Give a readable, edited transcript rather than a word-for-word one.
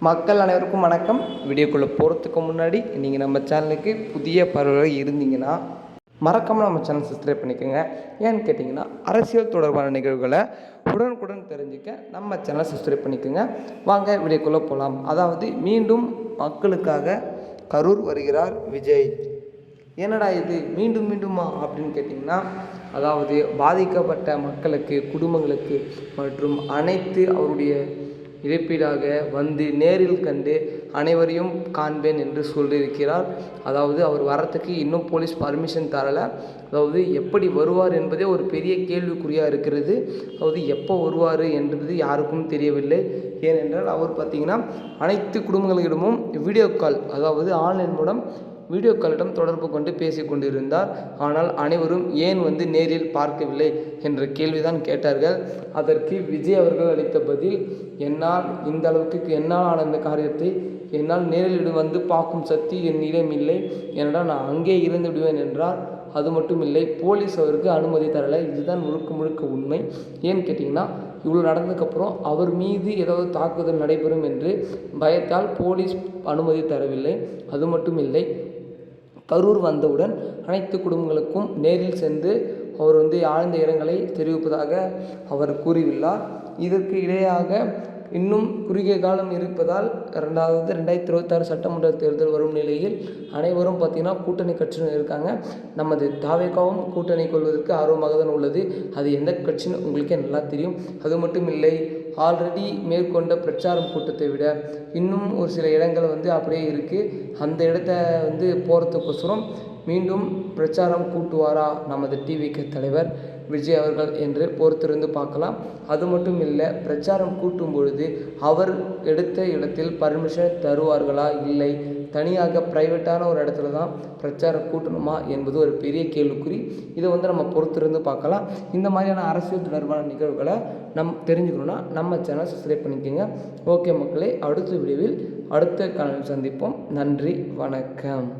மக்கள் அனைவருக்கும் வணக்கம். வீடியோக்குள்ளே போகிறதுக்கு முன்னாடி நீங்கள் நம்ம சேனலுக்கு புதிய பார்வையாக இருந்தீங்கன்னா மறக்காமல் நம்ம சேனல் சப்ஸ்கிரைப் பண்ணிக்கோங்க. ஏன்னு கேட்டிங்கன்னா அரசியல் தொடர்பான நிகழ்வுகளை உடனுக்குடன் தெரிஞ்சுக்க நம்ம சேனலை சப்ஸ்கிரைப் பண்ணிக்கோங்க. வாங்க வீடியோக்குள்ளே போகலாம். அதாவது மீண்டும் மக்களுக்காக கரூர் வருகிறார் விஜய். என்னடா இது மீண்டும் மீண்டுமா அப்படின்னு கேட்டிங்கன்னா, அதாவது பாதிக்கப்பட்ட மக்களுக்கு, குடும்பங்களுக்கு மற்றும் அனைத்து அவருடைய இழப்பீடாக வந்து நேரில் கண்டு அனைவரையும் காண்பேன் என்று சொல்லியிருக்கிறார். அதாவது அவர் வரத்துக்கு இன்னும் போலீஸ் பர்மிஷன் தரலை. அதாவது எப்படி வருவார் என்பதே ஒரு பெரிய கேள்விக்குறியாக இருக்கிறது. அதாவது எப்போ வருவார் என்பது யாருக்கும் தெரியவில்லை. ஏனென்றால் அவர் பார்த்திங்கன்னா அனைத்து குடும்பங்களிடமும் வீடியோ கால், அதாவது ஆன்லைன் மூலம் வீடியோ காலிடம் தொடர்பு கொண்டு பேசி கொண்டிருந்தார். ஆனால் அனைவரும் ஏன் வந்து நேரில் பார்க்கவில்லை என்ற கேள்விதான் கேட்டார்கள். அதற்கு விஜய் அவர்கள் அளித்த பதில், என்னால் இந்த அளவுக்கு என்னால் ஆன இந்த காரியத்தை என்னால் நேரில் வந்து பார்க்கும் சக்தி என்னிடம் இல்லை, ஏனென்றால் நான் அங்கே இருந்து விடுவேன் என்றார். அது மட்டும் இல்லை, போலீஸ் அவருக்கு அனுமதி தரலை. இதுதான் முழுக்க முழுக்க உண்மை. ஏன்னு கேட்டிங்கன்னா, இவ்வளோ நடந்ததுக்கப்புறம் அவர் மீது ஏதாவது தாக்குதல் நடைபெறும் என்று பயத்தால் போலீஸ் அனுமதி தரவில்லை. அது மட்டும் இல்லை, கரூர் வந்தவுடன் அனைத்து குடும்பங்களுக்கும் நேரில் சென்று அவர் வந்து ஆழ்ந்த இரங்கலை தெரிவிப்பதாக அவர் கூறியுள்ளார். இதற்கு இடையாக இன்னும் குறுகிய காலம் இருப்பதால் 2026 சட்டமன்ற தேர்தல் வரும் நிலையில் அனைவரும் பார்த்திங்கன்னா கூட்டணி கட்சியினர் இருக்காங்க. நமது தாவேகாவும் கூட்டணி கொள்வதற்கு ஆர்வமாக தான் உள்ளது. அது எந்த கட்சின்னு உங்களுக்கே நல்லா தெரியும். அது மட்டும் இல்லை, ஆல்ரெடி மேற்கொண்ட பிரச்சாரம் கூட்டத்தை விட இன்னும் ஒரு சில இடங்கள் வந்து அப்படியே இருக்குது. அந்த இடத்த வந்து போகிறதுக்கோசரம் மீண்டும் பிரச்சாரம் கூட்டுவாரா நமது டிவிக்கு தலைவர் விஜய் அவர்கள் என்று பொறுத்திருந்து பார்க்கலாம். அது மட்டும் இல்லை, பிரச்சாரம் கூட்டும் பொழுது அவர் எடுத்த இடத்தில் பர்மிஷன் தருவார்களா, இல்லை தனியாக ப்ரைவேட்டான ஒரு இடத்துல தான் பிரச்சாரம் கூட்டணுமா என்பது ஒரு பெரிய கேள்விக்குறி. இதை வந்து நம்ம பொறுத்திருந்து பார்க்கலாம். இந்த மாதிரியான அரசியல் தொடர்பான நிகழ்வுகளை தெரிஞ்சுக்கணுன்னா நம்ம சேனல் சப்ஸ்கிரைப் பண்ணிக்கோங்க. ஓகே மக்களே, அடுத்த வீடியோவில் அடுத்த காலையில் சந்திப்போம். நன்றி, வணக்கம்.